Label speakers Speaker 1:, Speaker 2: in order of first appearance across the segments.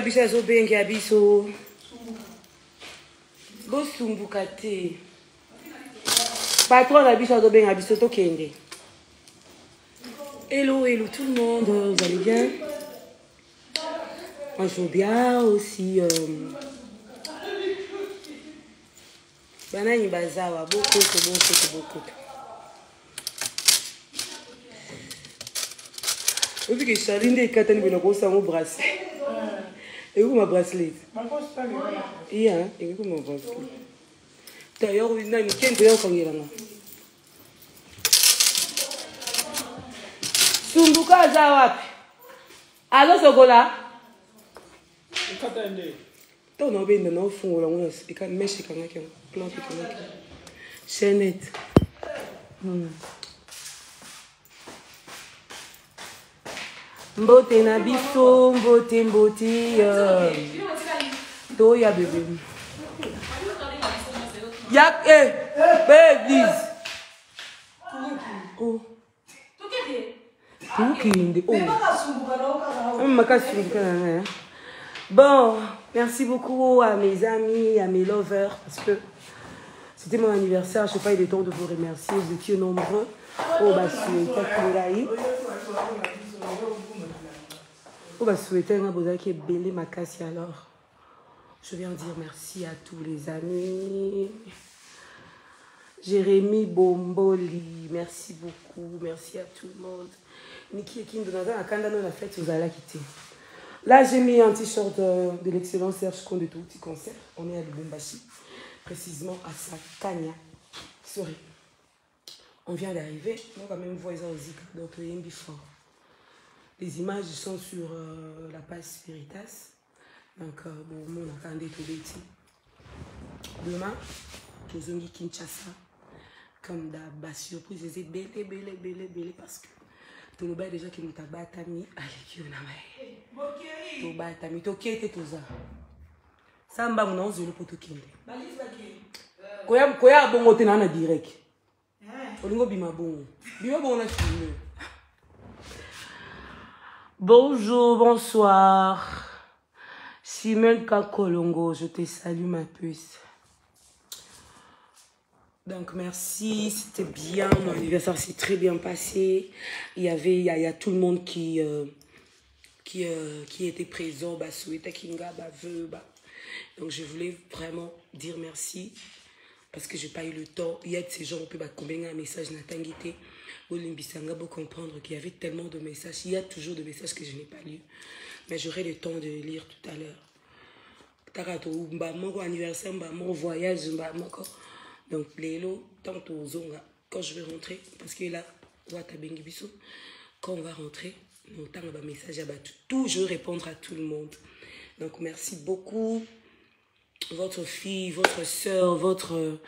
Speaker 1: biso azobenga biso bosumbuka te patron na biso azobenga biso tokende. Hello tout le monde, vous allez bien? Moi je vais bien aussi. Banani bazawa beaucoup. Vous que Charline est catane de mon bracelet. Et où ma bracelet? Et où mon bracelet? D'ailleurs, il y a une quinte d'ailleurs quand il est là. Sumbuka Zawap. Allô, Sogola? Ton nom est non fond là, on est quand même chez quelqu'un, plan quelqu'un. C'est net. Mbote na biso, mbote. Toya bébé. Yak babies. Oh. Bon, merci beaucoup à mes amis, à mes lovers, parce que c'était mon anniversaire, je n'ai pas eu le temps de vous remercier, vous étiez nombreux. Oh, bah, alors, je viens dire merci à tous les amis. Jérémy Bomboli, merci beaucoup, merci à tout le monde. Niki Ekindo, la fête, vous allez quitter. Là, j'ai mis un t-shirt de l'excellence Serge Conde de tout petit concert. On est à Lubumbashi, précisément à Sakanya. Sorry. On vient d'arriver. On va même voir ça aussi. Donc, il y a un before. Les images sont sur la page Veritas. Donc, bon, on a quand même tout l'été. Demain, nous allons Kinshasa. Comme d'hab, surprise, c'est belé parce que tout le monde déjà qui nous a battu, allez, tout battu, tout qui était tout ça. Ça m'a mon ange le poteau qui est. Koya bon côté na direct. Olingo bima bon na filmé. Bonjour, bonsoir. Simone Kakolongo, je te salue ma puce. Donc merci, c'était bien, mon anniversaire s'est très bien passé. Il y a tout le monde qui était présent, Soueta Kinga, donc je voulais vraiment dire merci parce que j'ai pas eu le temps. Il y a de ces gens qui peuvent combien un message n'attendait. Olimbisanga pour comprendre qu'il y avait tellement de messages. Il y a toujours des messages que je n'ai pas lus, mais j'aurai le temps de lire tout à l'heure. Mon anniversaire, mon voyage, donc, quand je vais rentrer, parce que là, quand on va rentrer, on a un message à toujours répondre à tout le monde. Donc, merci beaucoup. Votre fille, votre soeur, votre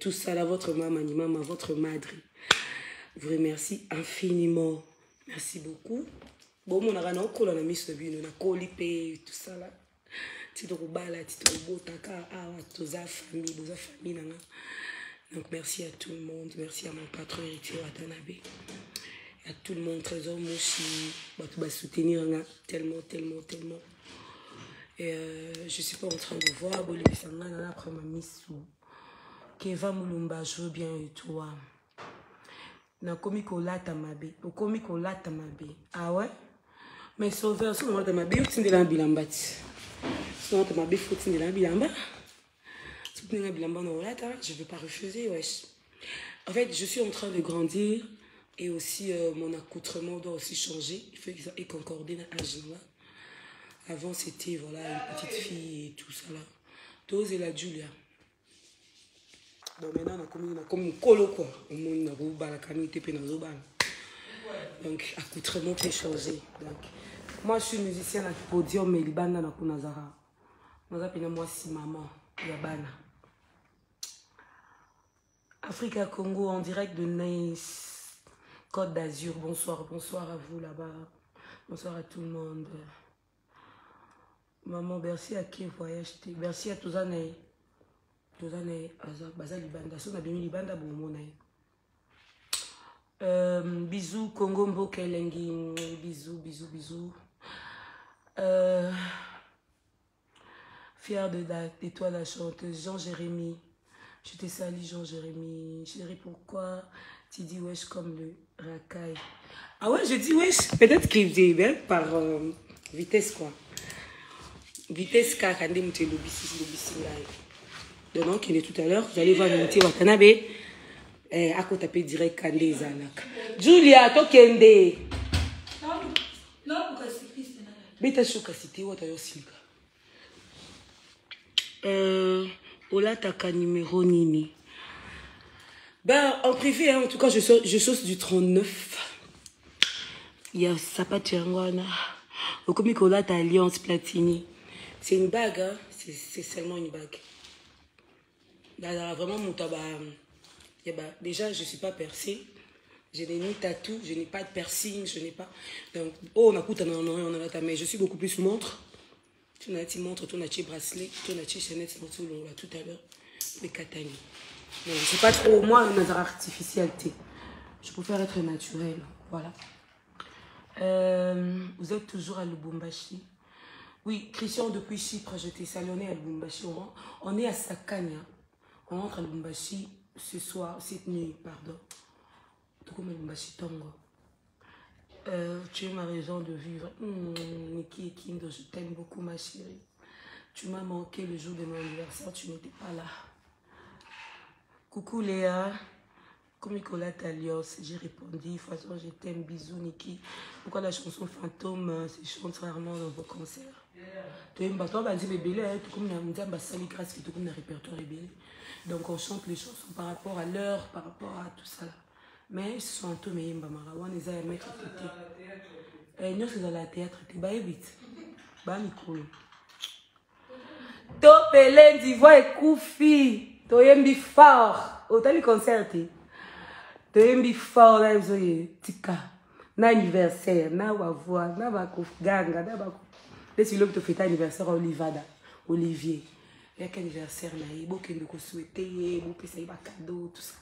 Speaker 1: tout ça là, votre maman, votre madre. Je vous remercie infiniment. Merci beaucoup. Bon, on a mis ce but, on a collé tout ça là. Donc merci à tout le monde, merci à mon patron héritier Watanabe, à tout le monde, Trésor Mouchi, va soutenir tellement. Et je suis pas en train de voir après ma mise sous Keva Mulumba, je veux bien et toi. Na komiko lata mabe, o komiko lata mabe. Ah ouais? Mais sauveur, sur moi de ma bio, tu n'es bilambati. Sur moi de ma bio, tu n'es bilamba. Tu n'es bilamba non lata, je ne veux pas refuser, wesh. En fait, je suis en train de grandir et aussi mon accoutrement doit aussi changer. Il faut qu'il concorde à l'âge là. Avant, c'était voilà, une petite fille et tout ça là. Dose et la Julia. Donc maintenant, on a comme un colo quoi. On a la canette et donc, accoutrement peut changer. Donc, moi, je suis musicienne à podium, mais Libana na Kunazara. Moi, si maman, Yabana. Africa Congo en direct de Nice, Côte d'Azur. Bonsoir à vous là-bas. Bonsoir à tout le monde. Maman, merci à qui voyage. Merci à tous les années. Bisous Congo Mbokelengi, bisous. Fière de toi, la chanteuse. Jean-Jérémy. Je te salue, Jean-Jérémy. Chérie, pourquoi tu dis wesh comme le racaille? Ah ouais, je dis wesh. Peut-être qu'il dit bien par vitesse, quoi. Vitesse car quand il donc il est tout à l'heure, vous allez voir monter Watanabe. À côté taper direct Kandé Zalak. Julia, Tokende. Non, pourquoi c'est triste? Beta Choka cité ou tayo silka. Ola taka numéro nini. Ben en privé hein, en tout cas je sauce du 39. Il y a Sapatiangwana. Au comique Ola ta Alliance Platini. C'est une bague hein, c'est seulement une bague. Là vraiment mon tabac. Déjà, je ne suis pas percée. Je n'ai ni tatou, je n'ai pas de piercing, je n'ai pas... Donc, oh, on a coûté mais je suis beaucoup plus montre. Tu n'as pas montre, tu n'as pas bracelet, tu n'as pas chaînette, tout à l'heure. Mais Katani. Je ne sais pas trop, moi, une artificialité. Je préfère être naturelle. Voilà. Vous êtes toujours à Lubumbashi. Oui, Christian, depuis Chypre, je t'ai salonné à Lubumbashi. On est à Sakania. On rentre à Lubumbashi. Ce soir, cette nuit, pardon. Tu es ma raison de vivre. Niki et Kindo, je t'aime beaucoup, ma chérie. Tu m'as manqué le jour de mon anniversaire, tu n'étais pas là. Coucou Léa. Comme Nicolas Talios, j'ai répondu. De toute façon, je t'aime, bisous, Niki. Pourquoi la chanson Fantôme se chante rarement dans vos concerts? Tu aimes pas, toi, tu es bébé, tu comme un sali grâce, tu comme un répertoire bébé. Donc on chante les chansons par rapport à l'heure, par rapport à tout ça là. Mais ce sont tout mais on les a mettre côté. Nous c'est dans la théâtre, tu vas vite. Ba micro. Top lundi voix et koufi. To yembi fort. Autant le concert. To yembi fort là zoye tika. Na anniversaire, na wavoa, na bakof ganga, na bakof. Laisse le te fêter anniversaire Olivada, Olivier. Il y a qu'un anniversaire là, il y a beaucoup de souhaiter, il y a beaucoup de cadeaux, tout ça.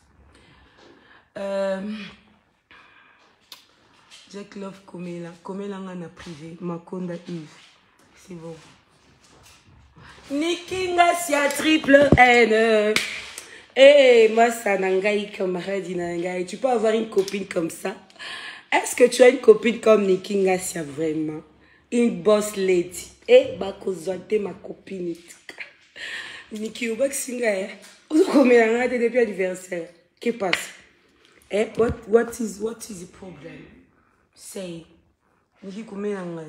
Speaker 1: Jack Love Komela, Komela en a privé, Makonda Yves, c'est bon. Nikinga Sia triple N. Eh, moi ça n'engaille comme Radi n'engaille. Tu peux avoir une copine comme ça. Est-ce que tu as une copine comme Nikinga Sia vraiment? Une boss lady. Eh, bakozwate ma copine. Niki Ubak Singa, vous avez depuis l'anniversaire. Qu'est-ce qui passe? Eh, what is the problem? Say. Niki Kumelanga.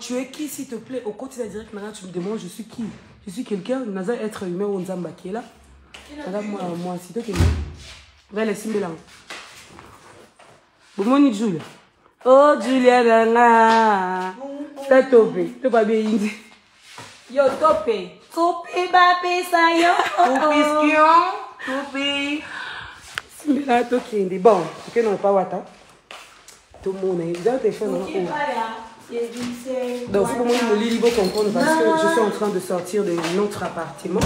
Speaker 1: Tu es qui, s'il te plaît? Au quotidien direct, maintenant, tu me demandes, je suis qui? Je suis quelqu'un, Naza être humain ou Nzamba qui est là. Madame, moi, c'est toi qui es là. Va laisser me là. Bon, Julia. Oh, Julia, Nanga. T'as topé. T'as pas bien dit. Yo, topé. Topé, bapé, ça yo. Topé. C'est là, topé. Bon, ok, non, pas wata. Tout le monde est dans tes choses. Donc, pour moi, je me lis libre comprendre parce que je suis en train de sortir de notre appartement.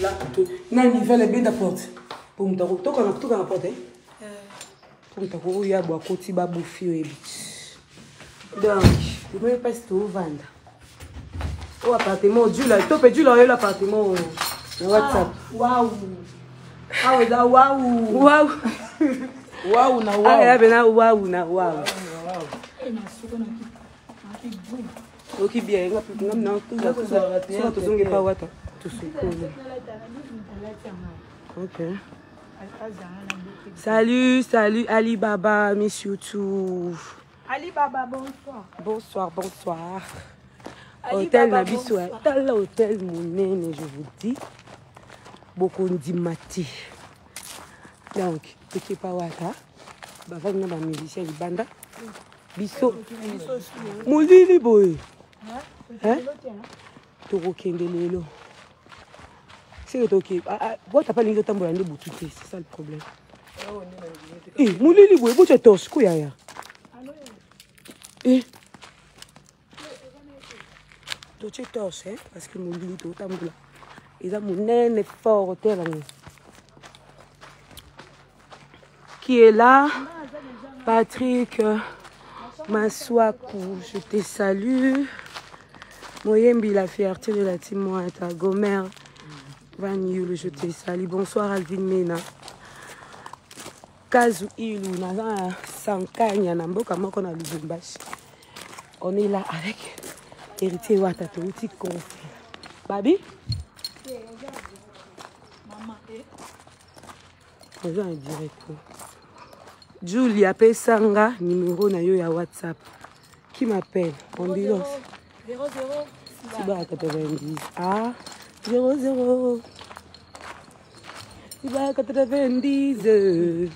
Speaker 1: Là, tout. Non, il fait le bien d'apporte. Pour me dire, tout qu'on apporte, hein? Pour me dire, il y a beaucoup de petits baboufios. Donc, je ne vais pas se vendre. Au appartement, Dieu là, tu peux dire l'appartement WhatsApp. Waouh! Ah ouais, là, waouh! Waouh! Waouh, na waouh! Ah, ben waouh, na waouh! Ok, bien, non, tout ça, pas wata. Tout ok. Salut, Alibaba, miss YouTube.
Speaker 2: Alibaba, bonsoir.
Speaker 1: Bonsoir.
Speaker 2: Hôtel
Speaker 1: Nabiso, hôtel Mounene, je vous dis. Beaucoup de mati. Donc, petit pawata. Bavang na ba musicien libanda. Biso. Moulili boy. Hein? Toko kendelelo. C'est ok. Pourquoi t'as pas l'ingé tambour de boutouté? C'est ça le problème. Eh, Moulili boy, pourquoi tu torches quoi ya? Eh. Tu torches, hein? Parce que Moulili to tambour. Ils ont mon nez fort au terrain. Qui est là? Patrick Maswaku, je te salue. Moyembi, la fierté de la Timoata, Gomer, Van Yulu, je te salue. Bonsoir Alvin Mena. Kazu Ilu, Naga Sankanya, Namboka Moko na Lubumbashi. On est là avec héritier Watato, outil confie. Babi?
Speaker 2: Maman,
Speaker 1: on est en direct. Julia Pesanga, numéro na yo ya WhatsApp. Qui m'appelle? On dit
Speaker 2: 00.
Speaker 1: Tiba 90. Ah, 00. Tiba 90.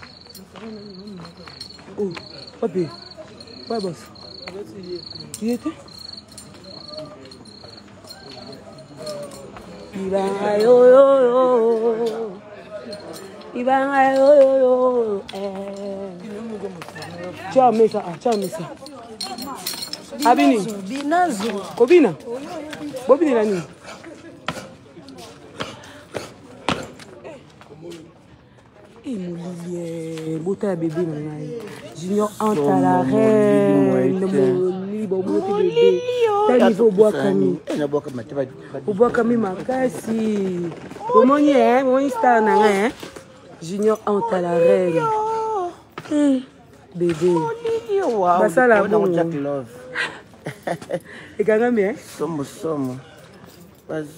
Speaker 1: Oh, papi. Ouais, boss. Qui était? Iba yo yo yo. Iba yo yo yo. Ciao mesa, ciao mesa. Abini.
Speaker 2: Binazo.
Speaker 1: Kobina. Bobini nani? Moulilier, bota bébé nanaï. Junior entre à la reine, Moli, Bomote bébé. T'as niveau bois kami. Au bois kami makasi. Bomoni hein, mon star nanaï. Junior entre à la reine. Bébé.
Speaker 3: Wow,
Speaker 1: ça la
Speaker 3: bon.
Speaker 1: bonne. Et quand même,
Speaker 3: Somo.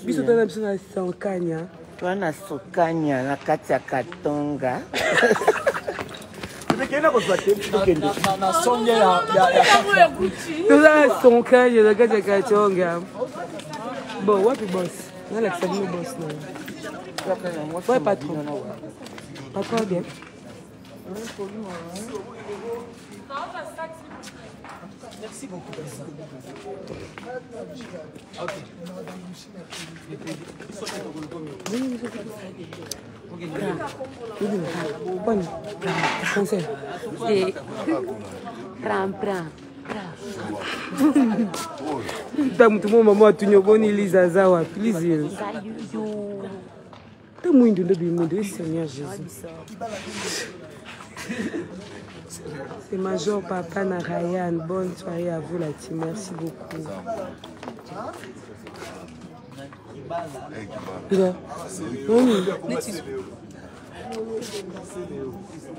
Speaker 1: Biso tana biso na sankanya.
Speaker 3: Twana sokanya na kati ya Katonga.
Speaker 4: Na songe ya
Speaker 1: Tuna sankanya na kati ya Katonga. Bon, wapi boss? Na la salut boss na. Ouais, patron. Patron bien.
Speaker 4: Merci beaucoup.
Speaker 1: Tamutumo mama tunyoboni lizaza wapi lizile. Tamuindu ndo bimundo Seigneur Jésus. C'est Major Papa na Ryan. Bonne soirée à vous la team. Merci beaucoup.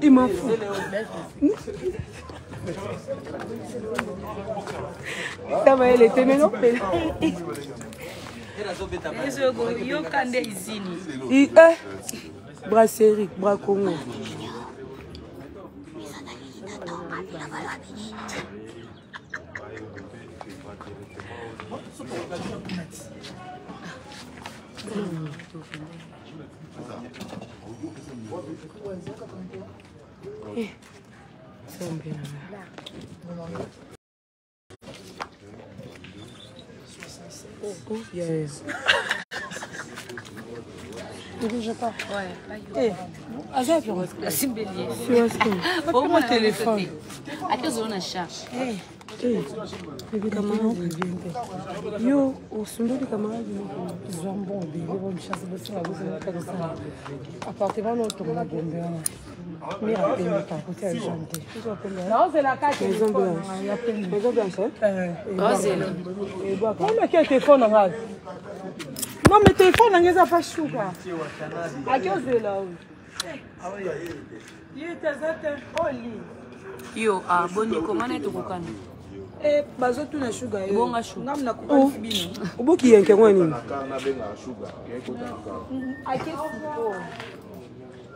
Speaker 1: Il m'en fout. Ça va, elle était maintenant. Brasserie, bras Congo.
Speaker 2: Je pars.
Speaker 1: Ouais. Azap,
Speaker 2: au moins téléphone. À quelle zone on charge?
Speaker 1: Yo, au Sundoli camarade,
Speaker 2: Jambon, bon chasse de ça, vous avez fait ça. Appartement notre Gombe. Mais à peine pas côté à janter. Non, c'est la carte.
Speaker 1: maison blanche. Maison blanche, hein?
Speaker 2: On a quel téléphone en rade? Non, mais téléphone, on n'a pas chouka. À quelle zone là?
Speaker 5: Yo, boni komana tukukana.
Speaker 2: Bazo tu na sugar yo.
Speaker 5: Bonga sugar.
Speaker 2: Ngam na kupa bino.
Speaker 1: Uboki yenke ngwani.
Speaker 2: Ake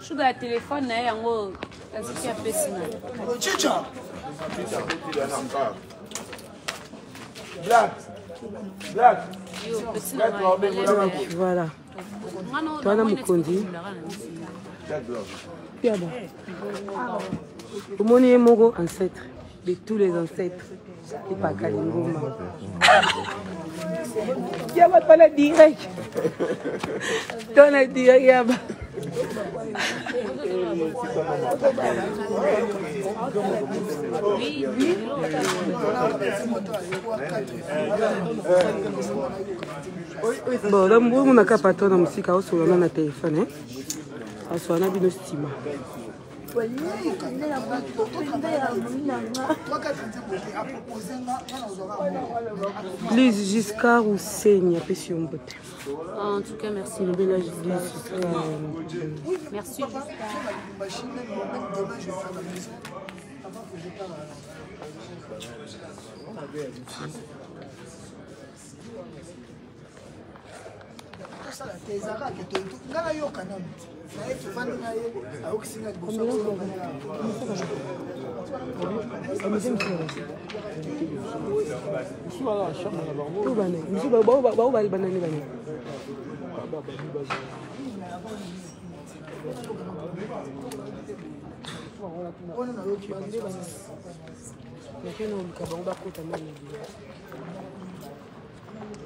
Speaker 5: Sugar ya telefone na yango aziki ya pesi na.
Speaker 4: Chicha. Black.
Speaker 5: Yo, pesi na.
Speaker 1: Voilà. Toi, Mukondi. Piaba. Omoni est mon ancêtre de tous les ancêtres. Et pas Kalingoma. Yaba, toi la direct. Toi la direct, Yaba. Bon, là, on a qu'à partir dans la musique, on a téléphone. On a bino stima. Lise Giscard ou Seigne, après si on peut.
Speaker 5: En tout cas, merci.
Speaker 1: Le village Lise Giscard.
Speaker 5: Merci.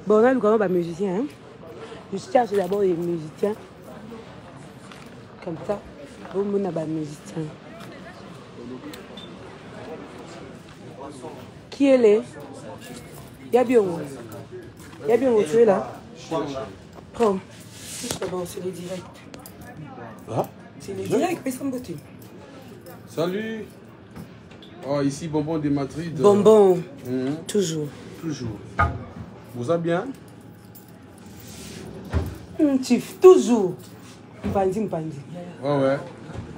Speaker 1: Bon, on a le grand musicien. Hein? Je cherche d'abord les musiciens. Comme ça, on a des musiciens. Qui est là? Yabiongo. Yabiongo, tu es là? Prends. D'abord, c'est le direct.
Speaker 6: Ah?
Speaker 1: C'est le direct, mais sans beauté.
Speaker 6: Salut. Oh, ici Bonbon de Madrid.
Speaker 1: Bonbon. Toujours.
Speaker 6: Toujours. Vous allez bien?
Speaker 1: Chief, toujours. Mpandi.
Speaker 6: Ouais.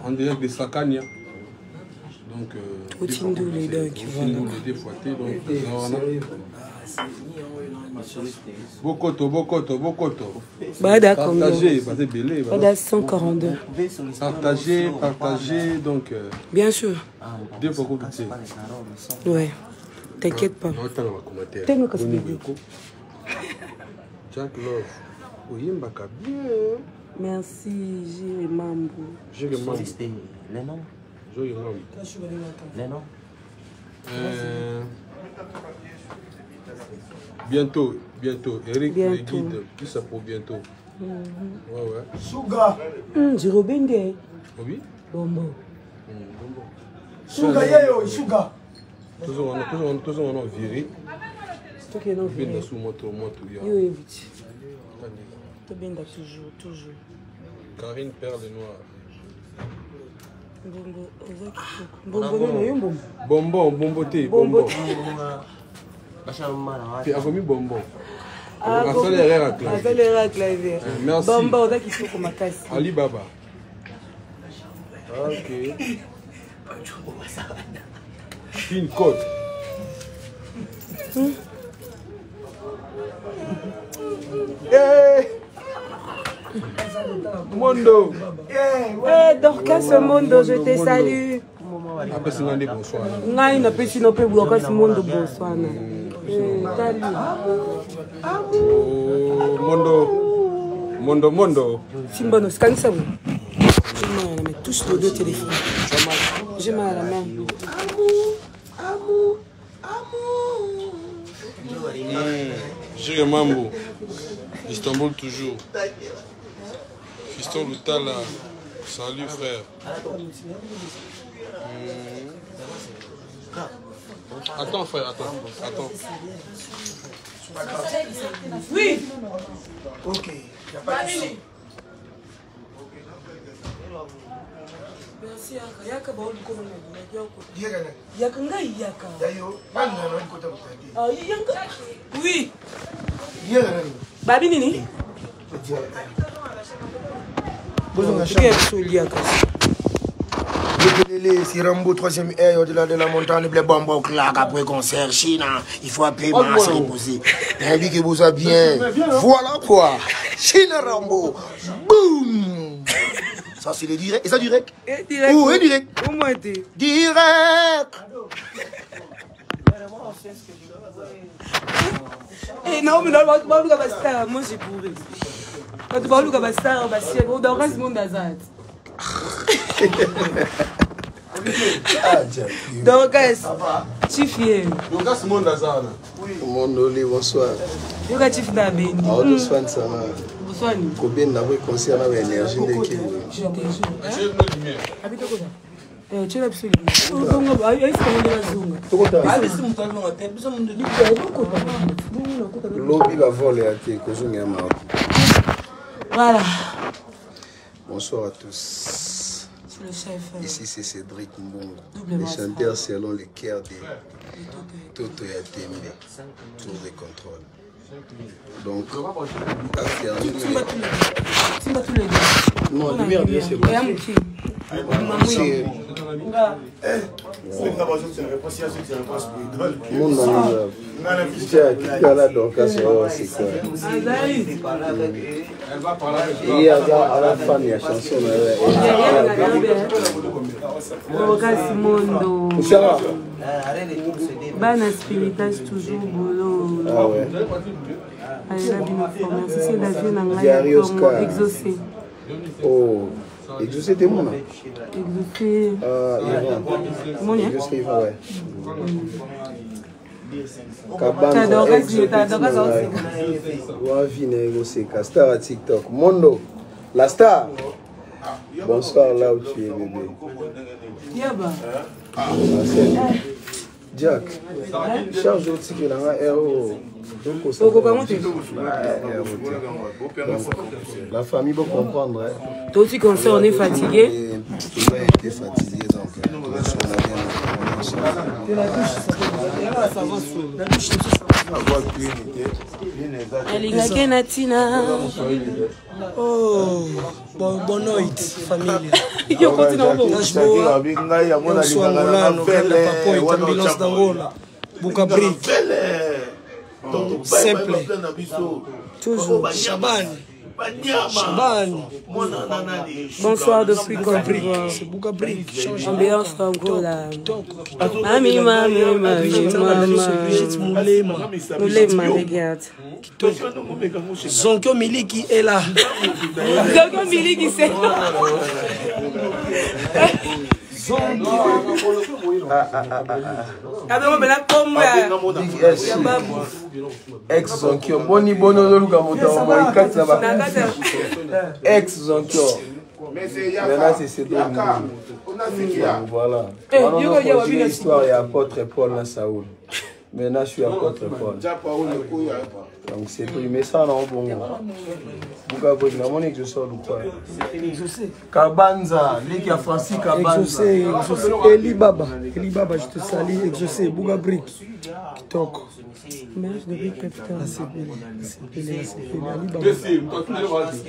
Speaker 6: En direct de Sakania. Donc,
Speaker 1: au Tindou, les deux qui vont.
Speaker 6: Des foités, donc, Bokoto.
Speaker 1: Bada combien?
Speaker 6: Partagez, c'est belé.
Speaker 1: Bada 142.
Speaker 6: Partagez, donc.
Speaker 1: Bien sûr.
Speaker 6: Deux fois que tu
Speaker 1: ouais. T'inquiète pas. T'aimes que c'est bébé.
Speaker 6: Jack Love. Oui, mbaka bien.
Speaker 1: Merci, Jiri Mambo.
Speaker 3: Les noms. Les noms.
Speaker 6: Bientôt. Eric le guide. Qui ça pour bientôt? Ouais.
Speaker 4: Suga.
Speaker 1: Jiro Bende.
Speaker 6: Oui?
Speaker 1: Bonbon.
Speaker 4: Suga, yayo, Suga.
Speaker 6: Toujours on a viré.
Speaker 1: C'est toi qui es dans le
Speaker 6: viré. Bien sous moto.
Speaker 1: Yo, évite. Toi, bien toujours.
Speaker 6: Karine Perle Noire. Bonbon. Puis a commis bonbon. Merci.
Speaker 1: Bonbon, on a qui faut ma casse.
Speaker 6: Ali Baba. Ok. Pin code. Mondo.
Speaker 1: Dorcas Mondo, je te salue.
Speaker 6: Après, c'est un bonsoir.
Speaker 1: Ngai na pesi no pe Dorcas Mondo bonsoir. Salut.
Speaker 6: Mondo.
Speaker 1: Simba no scan ça. Mais touche les deux téléphones. J'ai mal à la main.
Speaker 6: Jiri Mambo. Istanbul toujours. Fiston Loutala. Salut frère. Attends frère, attends.
Speaker 1: Oui.
Speaker 4: Ok.
Speaker 1: Merci yaka ba olu komo na yako.
Speaker 4: Yaka.
Speaker 1: Yaka ngai yaka.
Speaker 4: Yayo, bani na wali kota mutandi.
Speaker 1: Ah yaka. Oui.
Speaker 4: Yaka nani?
Speaker 1: Babi nini?
Speaker 4: Bonjour, c'est Rambo, 3e air au-delà de la montagne, blé bombo, claque après concert, Chine, il faut appeler Mars reposer. Lui qui vous a bien. Voilà quoi. Chine Rambo. Boum. Ça c'est le direct. Et ça direct?
Speaker 1: Direct.
Speaker 4: Où est direct?
Speaker 1: Au moins t'es.
Speaker 4: Direct.
Speaker 1: Eh non, mais non, moi j'ai bourré. Quand tu vas au Gabastar, on doit rester mon azad. Dorcas, Chief hier.
Speaker 6: Dorcas mon azad.
Speaker 4: Oui. Mon oli, bonsoir.
Speaker 1: Yoga Chief d'Abeni.
Speaker 4: Ah, de soin ça va.
Speaker 1: Bonsoir.
Speaker 4: Combien d'avons concernant l'énergie de qui?
Speaker 1: Je te jure. Habite quoi? Tu es absolument.
Speaker 4: Lobby va voler à tes
Speaker 1: voilà.
Speaker 4: Bonsoir à tous.
Speaker 1: C'est le chef.
Speaker 4: Ici, c'est Cédric Mbongo. Les chanteurs selon les cœurs de Toto Yatembe. Tour de contrôle. Donc,
Speaker 1: Timba tous les deux.
Speaker 4: non, lumière, c'est bon. Donc, il y a la femme, il y a chanson.
Speaker 1: Bana spiritage toujours boulot.
Speaker 4: Ah ouais.
Speaker 1: C'est la vie n'a
Speaker 4: Oscar.
Speaker 1: exaucé.
Speaker 4: Oh, exaucé t'es mon nom.
Speaker 1: Exaucé.
Speaker 4: Ah, Yvan. Exaucé Yvan, ouais. Star à TikTok. Mondo, la star. Bonsoir là où tu es, bébé. Jack, charge au ticket là, la famille va comprendre.
Speaker 1: Toi aussi, quand on est fatigué.
Speaker 4: Tu as été fatigué, donc
Speaker 2: Oh, bonoid, famille. Ambulance d'Angola. Bukabrik. Simple. Toujours. Chabani.
Speaker 1: Bonsoir depuis Côte d'Ivoire.
Speaker 2: C'est Bukabrik.
Speaker 1: Ambiance Angola. Mami, Moulema, regarde.
Speaker 2: Zonkyo Miliki est là.
Speaker 1: Zonkyo Miliki, c'est.
Speaker 4: Ex Zonkyo, boni bono luka moto ex Zonkyo. Maintenant c'est Cédric. Voilà. L'histoire est apôtre Paul dans Saoul. Maintenant je suis apôtre Paul. Donc c'est tout, mais ça non bon. Bouga boy, na mon exaucé ou quoi? Kabanza, lui qui a Francis Kabanza.
Speaker 2: Exaucé, Eli Baba, je te salue, exaucé, Bouga Brick, Tok.
Speaker 1: Merci de Brick Captain.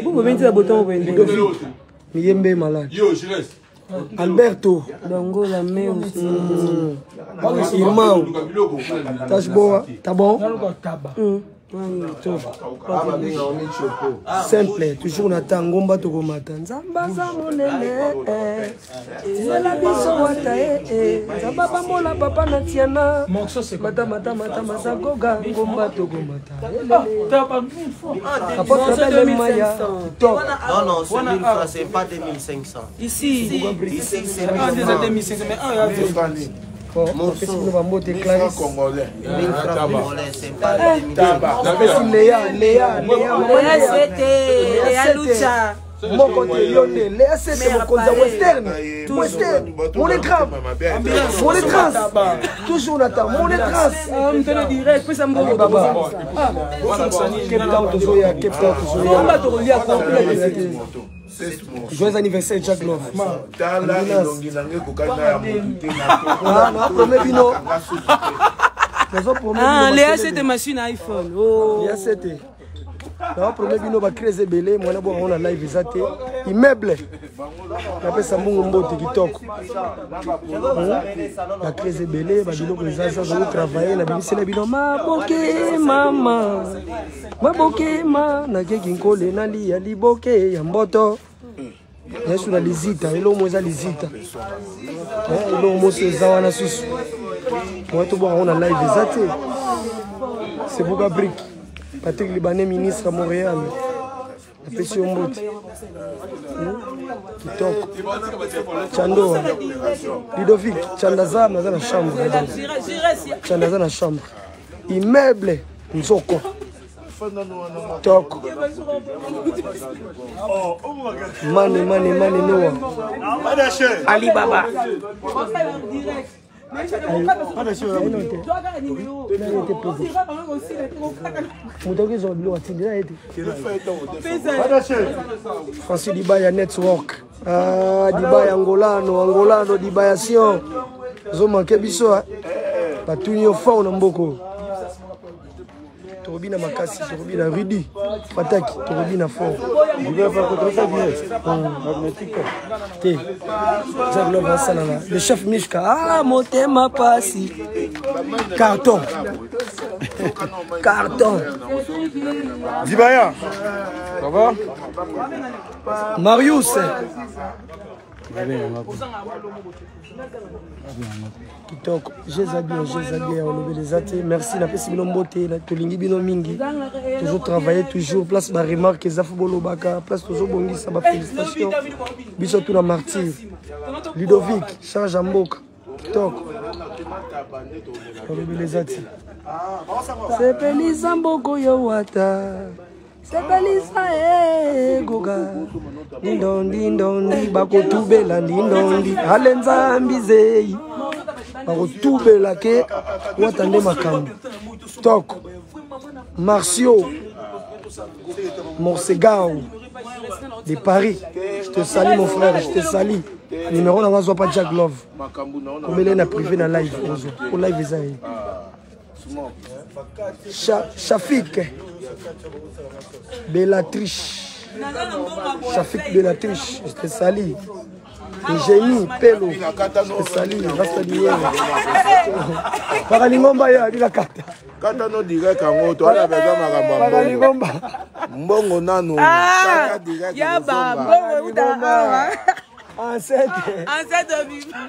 Speaker 2: Vous pouvez mettre la bouton au Miyembe malade.
Speaker 6: Yo, je reste.
Speaker 2: Alberto.
Speaker 1: Dongo la main aussi.
Speaker 2: Irmão. Tá boa? Tá bom? Simple, toujours nata ngomba tokomata nzamba za monene zela biso wata nzamba bambola papa na tiana mata masa goga ngomba tokomata apôtre belle maya top.
Speaker 7: Non, ça c'est pas 2500.
Speaker 1: Ici
Speaker 7: c'est
Speaker 2: 2500 mais mon fils va monter Clarisse.
Speaker 1: Léa Lucha.
Speaker 2: Mon côté Yonde, Léa c'était mon cousin western. Mon écran. Toujours Nathan, mon écran.
Speaker 1: Direct, puis ça me va.
Speaker 2: Joyeux anniversaire Jack Love.
Speaker 1: Léa c'était machine iPhone.
Speaker 2: Léa c'était. Na premier bino ba créer belé moi na bo on a live ezate immeuble na pesa mungu mbote kitoko na créer belé ba bino ko ezasa zo travailler na bini sele bino maboke mama na keki nkole na lia liboke ya mboto yesu na lizita elo moza lizita elo mozo ezawa na susu moi to bo on a live ezate c'est Bouga Brick. Patrick Libanais, ministre à Montréal. La pression moute. Kitoko. Chando. Ludovic. Chandaza, dans la chambre. Chandaza, dans la chambre. Immeuble. Nzoko. Toko. Mane, Noah.
Speaker 1: Alibaba.
Speaker 2: Francis Dibaya Network. Dibaya Angolano, Dibaya Sion. Zoma Kebiso. Patunyo fort na mboko. Torobina Makasi, Torobina Rudy, Pataki, Torobina fort. Le chef Mishka, ah, Motema Passi. Carton. Carton.
Speaker 8: Dibaya, ça va?
Speaker 2: Marius. Kitoko, j'ai enlevé les athées. Merci, la paix Mbote, la Tolingi Binomingi. Toujours travailler, toujours. Place ma remarque, Zafou Bolobaka. Place toujours Bongi, ça va félicitations. Bisous la martyr. Ludovic, Charles Amboka. Kitoko. Enlevé les athées. C'est Pelisa Mboko Yowata. C'est Pelisa Goga. Dindondi, bako tubela dindondi. Alenza ambizei. Bako tubela ke watande makambo. Toko. Marcio. Morsegao. De Paris. Je te salue mon frère, je te salue. Numéro n'a pas pas Jack Love. Comme il est privé dans live. Pour live Isaïe. Shafik Bellatrice. Shafik Bellatrice, je te salue. Génie, Pelo, je te salue. Rasta d'hier. Paralingomba ya la kata.
Speaker 8: Kata no direct en haut, toi la besoin ma
Speaker 2: Paralingomba.
Speaker 8: Mbongo nano.
Speaker 5: Ya ba, mbongo uta.
Speaker 2: Ancêtre vivant.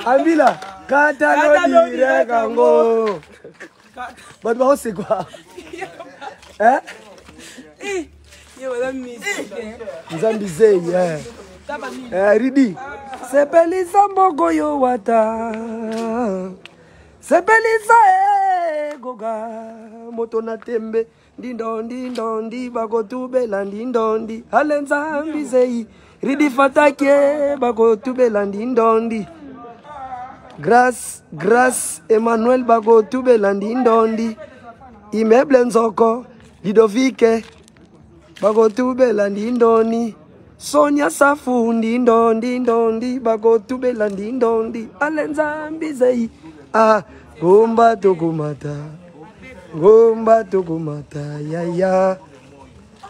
Speaker 2: Ambila, kata no direct en haut. Bah, c'est quoi? Hein? Nzambizei, Ridi. Sepelisa Mboko Yowata. Sepelisa Goga. Motona tembe. Dindondi, bako tubela dindondi. Alenzambizei. Ridi fatake, bako tubela dindondi. Grâce, Emmanuel Bago Tube Landindondi, Immeuble Nzoko, Ludovic Bago Tube Landindoni, Sonia Safu Ndindondi, Bago Tube Landindondi, Alenza Mbizei, Gomba Togumata, Yaya,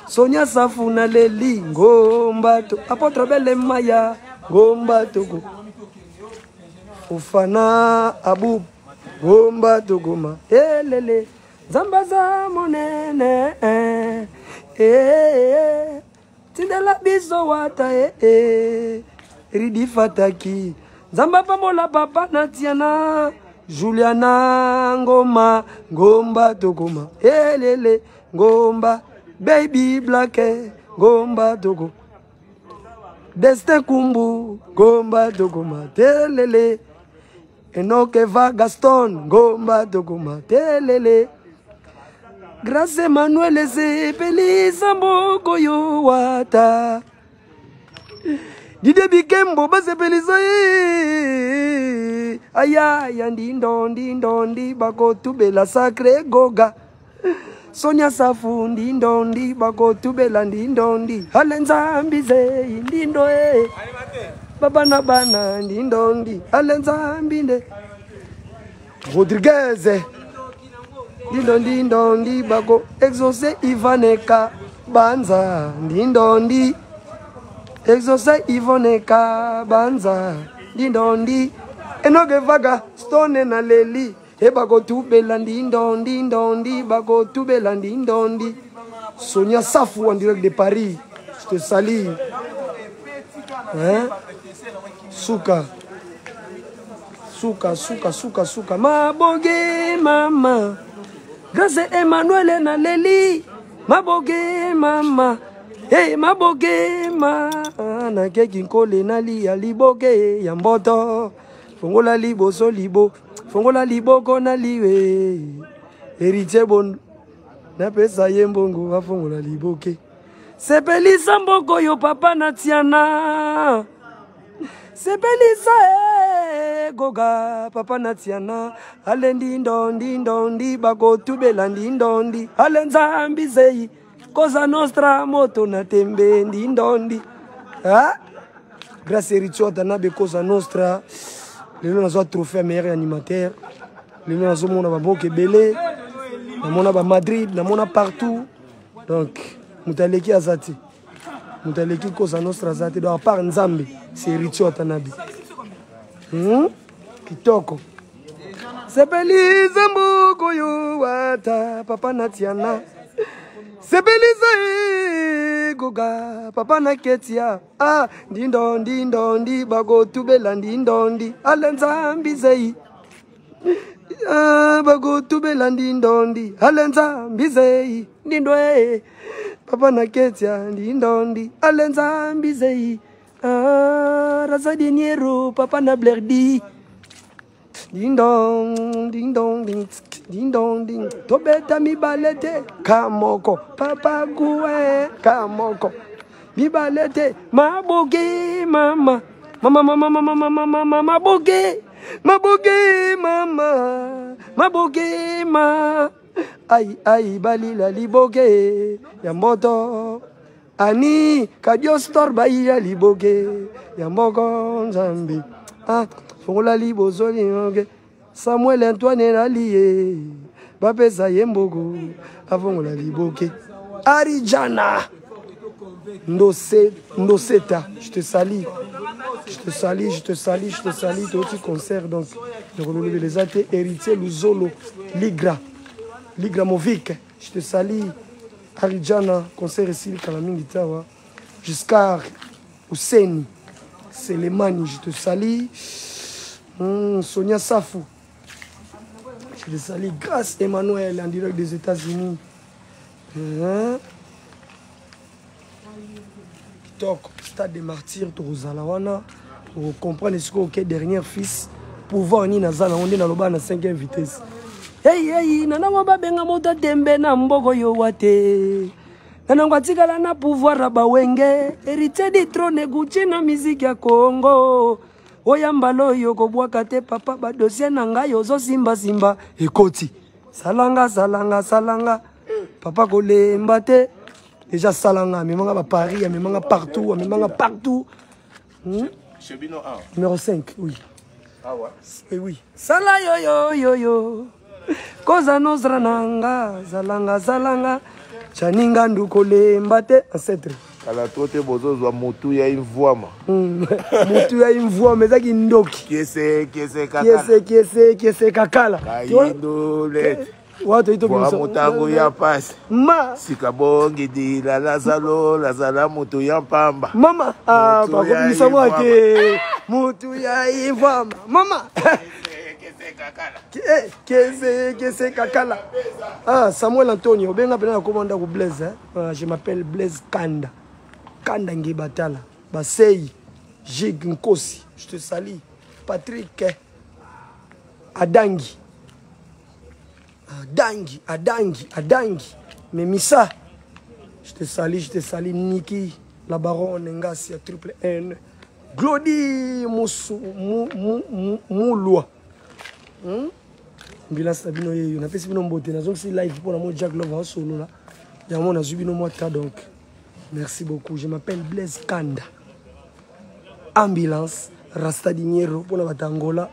Speaker 2: Sonia Safu na Leli, Gomba to, Apotre Belle Maya, Gomba Togo. Ufana Abu Gomba Togoma Elele Zambaza monene Tindela biso wata Ridi Fataki Zamba pamola papa Natiana Juliana Ngoma Gomba Togoma Elele Gomba Baby Black Gomba Togo Destin Kumbu Gomba Togoma Telele Enoke va Gaston, Gomba Togoma, Telele. Grâce Emmanuel Sepelisa Mboko Yowata. Dide Bikembo, Basepelisa. Aya, Dindondi, Bako Tubela Sacre Goga. Sonia Safu, Dindondi, Bako Tubela Dindondi. Alenza Mbize, Dindoe. Bana Dindondi, Alenza Mbinde Rodriguez Dindondi Bago Exaucé Ivaneka Banza Dindondi Exaucé Ivaneka Banza Dindondi Enoge Vaga Stone na Leli Bago Tubela Dindondi Bago Tubela Dindondi Sonia Safu en direct de Paris. Je te salue. Hein? Suka. Maboge mama. Grâce Emmanuel na Leli. Maboge mama. Hey, maboge ma. Na keki nkole na liboge ya mboto. Fongola libo so libo. Fongola liboko na liwe. Héritier bon. Na pesa yembongo wa fongola liboke. Sepelisa Mboko yo papa Natiana. Sepelisa goga papa natiana ale ndi bako tubela ndi ale nzambi zei Cosa Nostra moto na tembe ndi ah grâce Richotta na be Cosa Nostra lelo nazo trophée meilleur animateur lelo nazo mona ba boke belé na mona ba Madrid na mona partout donc mutaleki azati mutaleki Cosa Nostra zati do à part Nzambe c'est Richotta na bi kitoko sepeliza mbuku yu wata papa natiana sepeliza goga papa na ketia ah ndi bago tubela ndi ale nzambi zei ah bago tubela ndi ale nzambi zei ndindwe papa na ketia ndi ale nzambi zei ah raza dinero papa na blerdi ding dong ding tobeta mibalete kamoko papa guwe kamoko mibalete maboge mama maboge mama ai balila liboge ya moto ani kadiostor baia liboge ya moko Nzambi ah fongola libozoli okay. Samuel Antoine Nalie bapesa yembogo avongola liboke Arijana Ndoseta je te salue tout concert donc le les athées héritier Luzolo Ligra Movic je te salue Arijana concert ici Kalamingi Tawa jusqu'à Ouseni Selemani je te salue Sonia Safou je te salue grâce Emmanuel en direct des États-Unis donc stade des martyrs Torozalawana pour comprendre ce qu'est dernier fils pouvoir ni nazala on est dans le bas na 5e vitesse hey nanango babenga moto tembe na mboko yo wate nanango atikala na pouvoir abawenge héritier du trône Gucci na musique ya Congo oyambalo yo kobwaka te papa ba dossier na ngai ozo simba ekoti salanga papa kolemba te déjà salanga memanga ba Paris memanga partout numéro 5 oui ah ouais oui sala yo Cosa Nostra nanga zalanga chaninga ndukolemba te ancêtre
Speaker 8: kala tote bozozwa mutu ya imvwama
Speaker 2: mutu ya imvwama ezaki ndoki kiese kakala
Speaker 8: kayindole
Speaker 2: watu ito
Speaker 8: kwa mutango ya pasi
Speaker 2: ma
Speaker 8: sikabongi dila lazala mutu ya mpamba
Speaker 2: mama ah bakomisa mwake mutu ya imvwama mama Kese kakala ah Samuel Antonio benga pena komanda ko Blaise je m'appelle Blaise Kanda Ngibatala Basei Jig Nkosi je te salue Patrick Adangi Memisa je te salue Niki la baronne Ngasi à triple N Glody Moulwa Ambulance Sabino yeyo na pesi bino mbote nazong si live pour la mo Jack Love en solo là ya mo na zubino mo ta donc merci beaucoup je m'appelle Blaise Kanda Ambulance Rasta Dinero pour la Batangola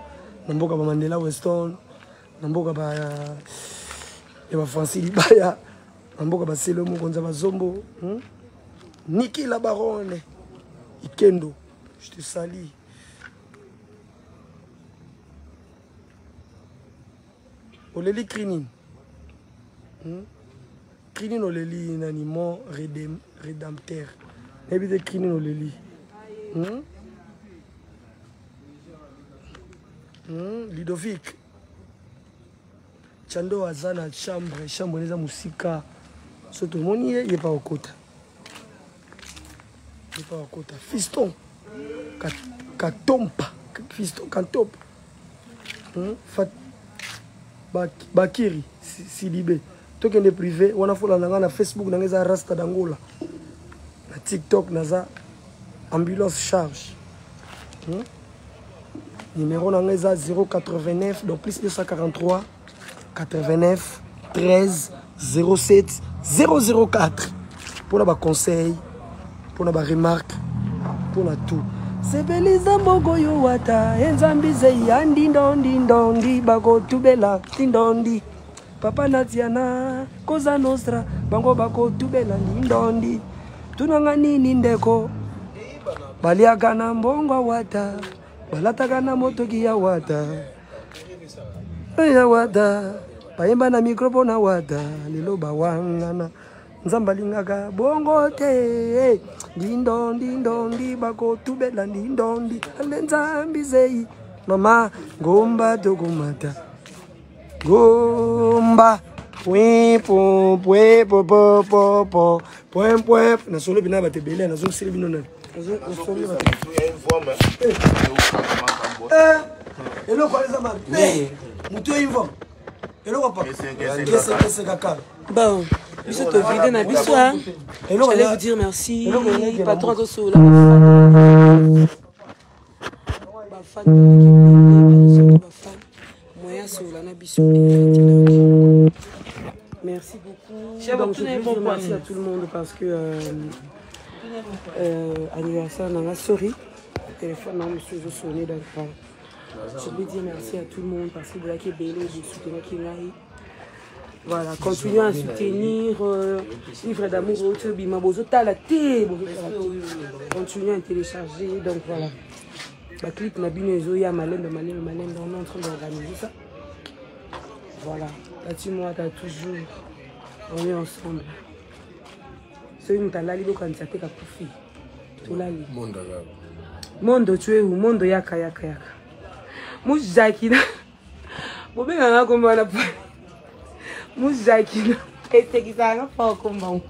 Speaker 2: na mboka ba Mandela Weston na mboka ba ya Francis Libaya na mboka ba Selomo Konza Bazombo Niki la baronne Ikendo je te salue Oleli Krinin. Krinin Oleli nanimo rédempteur. N'habite Krinin Oleli. Ludovic. Chando Azana chambre neza musika. Soto moni ye pas au kota. Il pas au kota. Fiston. Katompa. Fiston Katompa. Bakiri Sidibé tokende privé wana fola nanga na Facebook nanga Rasta d'Angola na TikTok naza ambulance charge Numéro nangeza 089, donc plus 243 89 13 07 004. Pour la conseil, pour la remarque, pour la tout. Sebeliza mbogo yo wata, enzambize yandi ndondi ndondi, bako tubela tindondi. Papa Natiana, Cosa Nostra, bango bako tubela ndondi. Tunanga nini ndeko, baliaka na mbongo wata, balataka na motoki ya wata. Ya wata, paimba na mikropo na wata, lelo bawangana. Nzambalingaka bongo te, dindondi ndondi bako tubela ndondi, alenzambi zei, mama ngomba togomata, gomba, pwe na solo bina batebele na zo sili bino na, na solo batebele. Hello kwa les amis. Mutu info. Hello papa. Qu'est-ce kaka.
Speaker 1: Bon. Je te vide na biso. J'allais vous dire merci. Patron de Soula. Merci beaucoup. Donc, je veux dire merci à tout le monde parce que anniversaire n'a pas sorry. Téléphone non monsieur je sonné donc je veux dire merci à tout le monde parce que vous avez belé de soutenir qui là. Voilà, continuez à soutenir livre d'amour au bima bozo talaté, continuez à télécharger donc voilà. Ba clip na bino ezoya malende on est en train d'organiser ça. Voilà, là-dessus moi t'as toujours on est ensemble. C'est une talali bo quand ça te ka kufi. Tulali. Mondo tu es où mondo yaka. Mujaki na. Bobenga na komba na. Mujaki na. Ete kisanga fa komba.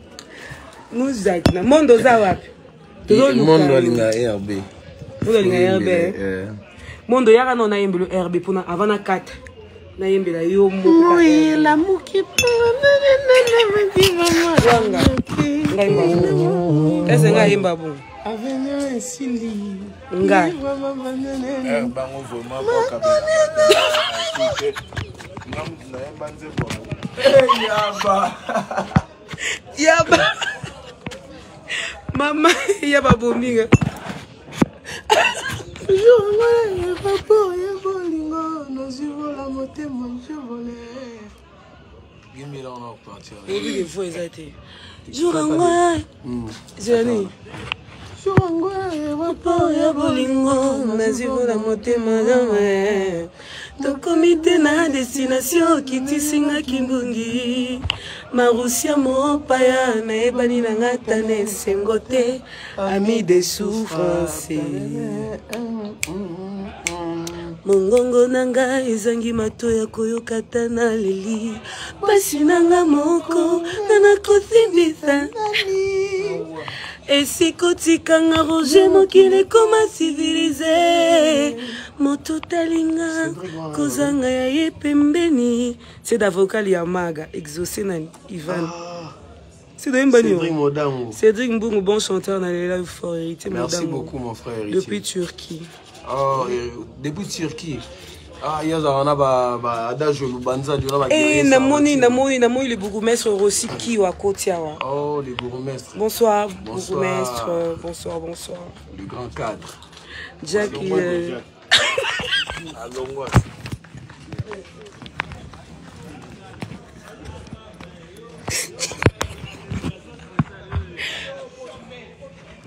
Speaker 1: Mujaki na mondo za wapi?
Speaker 8: Mondo alinga RB.
Speaker 1: Mondo alinga RB. Mondo yaka no na yembelo RB pona avant na 4. Na yembela yo mo. Oui, la muki. Wanga. Ngai. Ese ngai yemba bon.
Speaker 8: Avenue Sili.
Speaker 1: Ngai.
Speaker 8: Bango vraiment pas
Speaker 1: Yaba. Mama yaba bominga.
Speaker 9: Tokomite na destination kitisinga kimbungi Marusia mopaya na ebani na ngatane sengote ami de souffrance Mongongo nanga ezangi mato ya koyokata na leli Basi nanga moko na kothimbisa Esiko tikanga roje mokile koma civilisé Moto talinga kozanga ya ye pembeni C'est d'avocat Liamaga exaucé na Ivan C'est Cédric Mbungu, bon chanteur dans les lives fort hérité.
Speaker 2: Merci beaucoup mon frère héritier.
Speaker 1: Depuis Turquie.
Speaker 2: Oh, depuis Turquie. Ah, il y a un adage Lubanza.
Speaker 1: Eh, namoni le bourgmestre Rossi qui wa Kotiawa.
Speaker 2: Oh, les bourgmestres.
Speaker 1: Bonsoir, bourgmestre. Bonsoir.
Speaker 2: Le grand cadre.
Speaker 1: Jackie.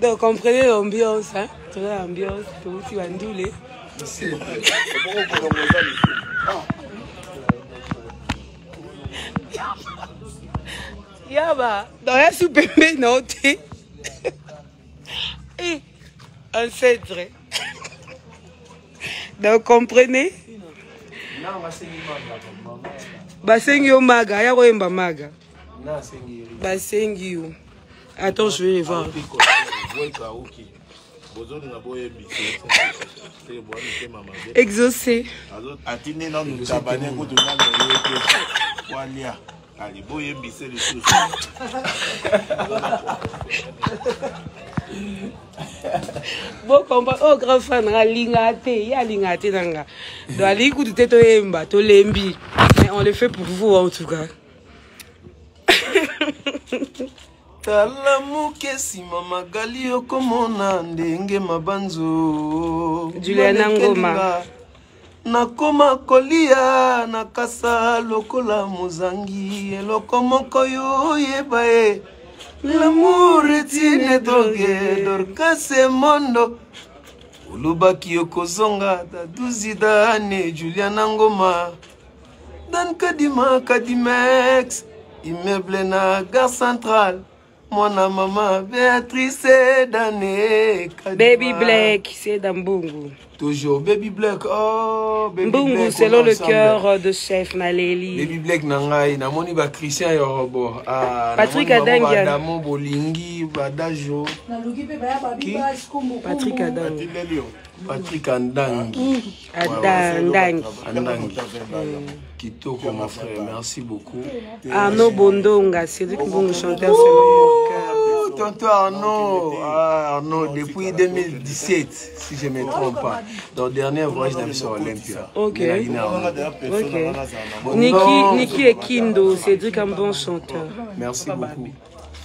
Speaker 1: Donc, comprenez l'ambiance, hein? Toute l'ambiance, tout ce qui va nous les. Yaba, dans la soupe, non, t'es. Et, ancêtre. Donc, comprenez? Basengi yo maga, ya koyemba maga. Basengi yo. Attends, je vais les voir. Exaucé.
Speaker 9: Bon combat, oh grand fan, lingate, ya lingate nanga. Do ali ku teto yemba, to lembi. Mais on le fait pour vous en tout cas.
Speaker 10: Talamu kesi mama gali okomona ndenge mabanzo.
Speaker 9: Juliana Ngoma.
Speaker 10: Nakoma kolia nakasa lokola muzangi eloko moko yo yebae. L'amour est une drogue d'orcase mondo. Ulubaki yokozonga da duzidane Juliana Ngoma. Dan Kadimex immeuble na gare centrale. Mwana mama Béatrice Dane
Speaker 9: Baby Black, c'est dans Mbungu.
Speaker 10: Toujours Baby Black, oh Baby
Speaker 9: Mbungu,
Speaker 10: Black.
Speaker 9: selon le cœur de chef Naleli.
Speaker 10: Baby Black nangai, namoni ba Christian Yorobo.
Speaker 9: Patrick Adangia.
Speaker 10: Adamo Bolingi, Badajo.
Speaker 9: Patrick Adangi.
Speaker 10: Patrick Andangi.
Speaker 9: Adangi.
Speaker 10: Kitoko mon frère, merci beaucoup.
Speaker 9: Arnaud Bondonga, Cédric Mbungu, chanteur selon le cœur.
Speaker 10: Tonton Arnaud, Arnaud, depuis 2017, si je ne me trompe pas, dans le dernier voyage de sur Olympia.
Speaker 9: Ok. Niki Ekindo, Cédric, un bon chanteur.
Speaker 10: Merci beaucoup.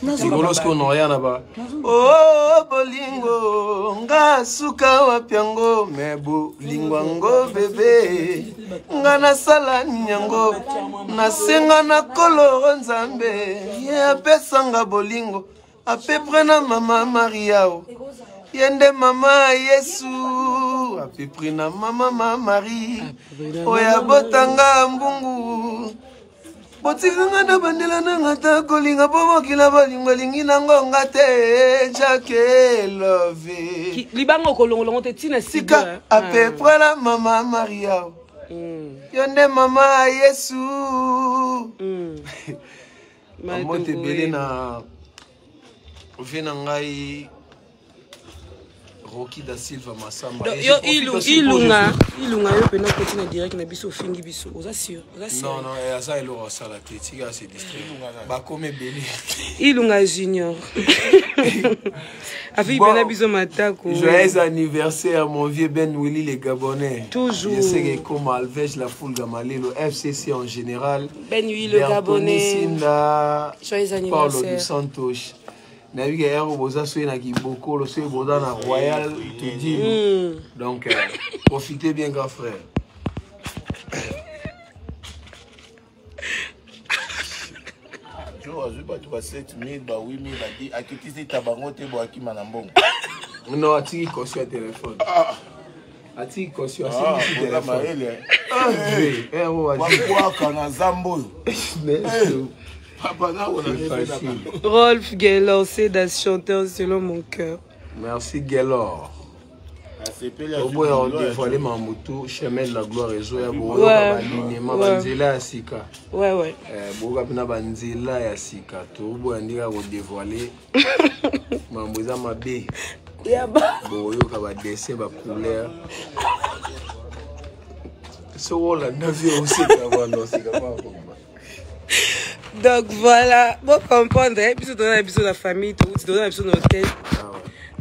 Speaker 10: C'est ce qu'on n'a rien là-bas. Oh, bolingo, nga suka wapiango, me bolingo ngo bébé, nga na sala nyango, na senga na koloro nzambe, ye apesanga bolingo, à peu près na mama Mariao, yende mama Yesu, à peu près na mama Marie, oya botanga mbungu. Botikanga na bandela na ngata kolinga bobo kila balingo lingi nango ngate jake love
Speaker 9: libango kolongolongo te tina
Speaker 10: sika à peu près la mama Maria yonde mama Yesu mamote belé na vena ngai Rocky da Silva Massamba.
Speaker 9: Yo ilunga yo pena continue direct na biso fingi biso. Oza sûr.
Speaker 10: Non non, ça il aura ça la tête, c'est distrait. Ba comme belé.
Speaker 9: Ilunga Junior. Afi pena biso matako.
Speaker 10: Joyeux anniversaire mon vieux Ben Willy les Gabonais.
Speaker 9: Toujours.
Speaker 10: Je sais que comme Alvej la foule Gamalé, le FCC en général.
Speaker 9: Ben Willy le Gabonais.
Speaker 10: Sinda.
Speaker 9: Joyeux anniversaire.
Speaker 10: Paulo dos Santos. Naviga ero boza soye na kiboko lo soye boza na Royal tout dit. Donc profitez bien grand frère.
Speaker 8: Jo azu ba tu 7000 ba 8000 ba di akitisi tabango te bo akima na mbongo.
Speaker 10: Non atiki caution téléphone. Atiki caution
Speaker 8: asiki téléphone.
Speaker 10: Wa
Speaker 8: kana zambo.
Speaker 9: Rolf Gaylor, c'est d'un chanteur selon mon cœur.
Speaker 10: Merci Gaylor. Au bout on dévoilé Mamutu, chemin de la gloire et Zoya Boyo Balinema Banzela ya Sika.
Speaker 9: Ouais.
Speaker 10: Boga pina Banzela ya Sika. To boy andika ko dévoiler. Mamboza mabe.
Speaker 9: Yaba.
Speaker 10: Boyo ka ba dessin ba couleur. So wala navio aussi ka ba no sika ba.
Speaker 9: Donc voilà, pour comprendre, épisode de la famille, tout dans l'épisode de l'hôtel,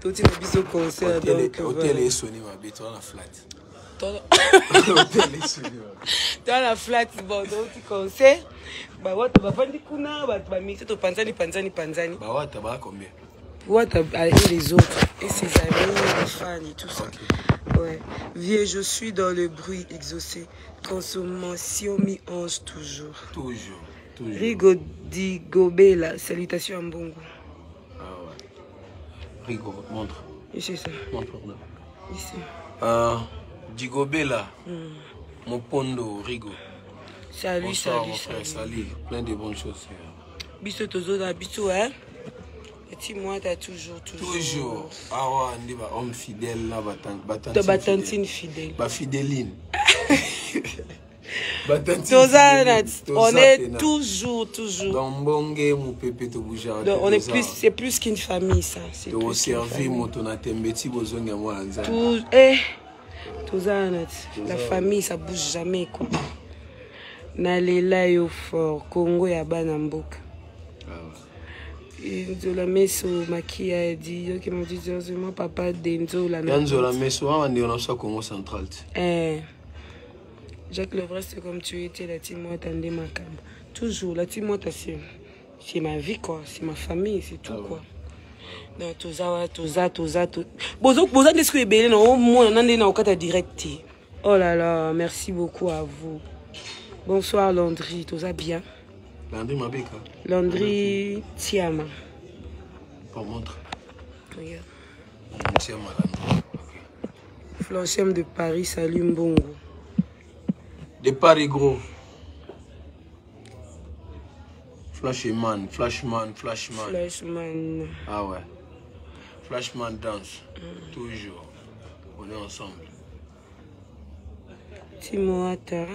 Speaker 9: tout dans l'épisode de concert.
Speaker 10: Hôtel est sonné, ma bête, on a flat.
Speaker 9: Hôtel est sonné. Dans la flat, bon, donc tu concert. Bah, ouais, tu vas prendre des kuna, bah, tu vas mixer ton panzani.
Speaker 10: Bah, ouais, tu vas combien?
Speaker 9: Ouais, tu vas aller les autres, et ses amis, les fans et tout ça. Ouais. Vieux, je suis dans le bruit exaucé. Consommation mi-ange toujours.
Speaker 10: Toujours.
Speaker 9: Rigo Digobela, salutations à Mbongo.
Speaker 10: Ah ouais. Rigo, montre.
Speaker 9: Ici, ça.
Speaker 10: Montre là.
Speaker 9: Ici.
Speaker 10: Digobela. Mon pondo, Rigo.
Speaker 9: Salut,
Speaker 10: bonsoir, mon frère, salut. Plein de bonnes choses.
Speaker 9: Bisous, tozo da bisous, hein. Et tu moi, t'as toujours.
Speaker 10: Toujours. Ah ouais, on dit bah homme fidèle là,
Speaker 9: batantine fidèle.
Speaker 10: Bah fidéline.
Speaker 9: On est toujours. On est plus, c'est plus qu'une famille, ça. C'est
Speaker 10: plus servir
Speaker 9: la famille, ça bouge jamais, quoi. Nalela yo fort, Congo ya Banamboka. Nzola Meso Makia dit qui m'a dit mon papa d'Enzola.
Speaker 10: Nzola Meso on est en Congo central.
Speaker 9: Jacques Levray, c'est comme tu étais la team moi attendez ma cam. Toujours la team moi c'est ma vie quoi, c'est ma famille, c'est tout quoi. Donc tout ça. Bozo qu'est-ce que belé non moi on est na okata direct. Oh là là, merci beaucoup à vous. Bonsoir Landry, tout ça bien.
Speaker 10: Landry Mabeka.
Speaker 9: Landry Tiama.
Speaker 10: Pour montre.
Speaker 9: Regarde.
Speaker 10: Tiama Landry.
Speaker 9: Flanchem de Paris, salut Mbongo.
Speaker 10: De Paris gros. Flashman. Ah ouais. Flashman danse. Toujours. On est ensemble.
Speaker 9: Timoata.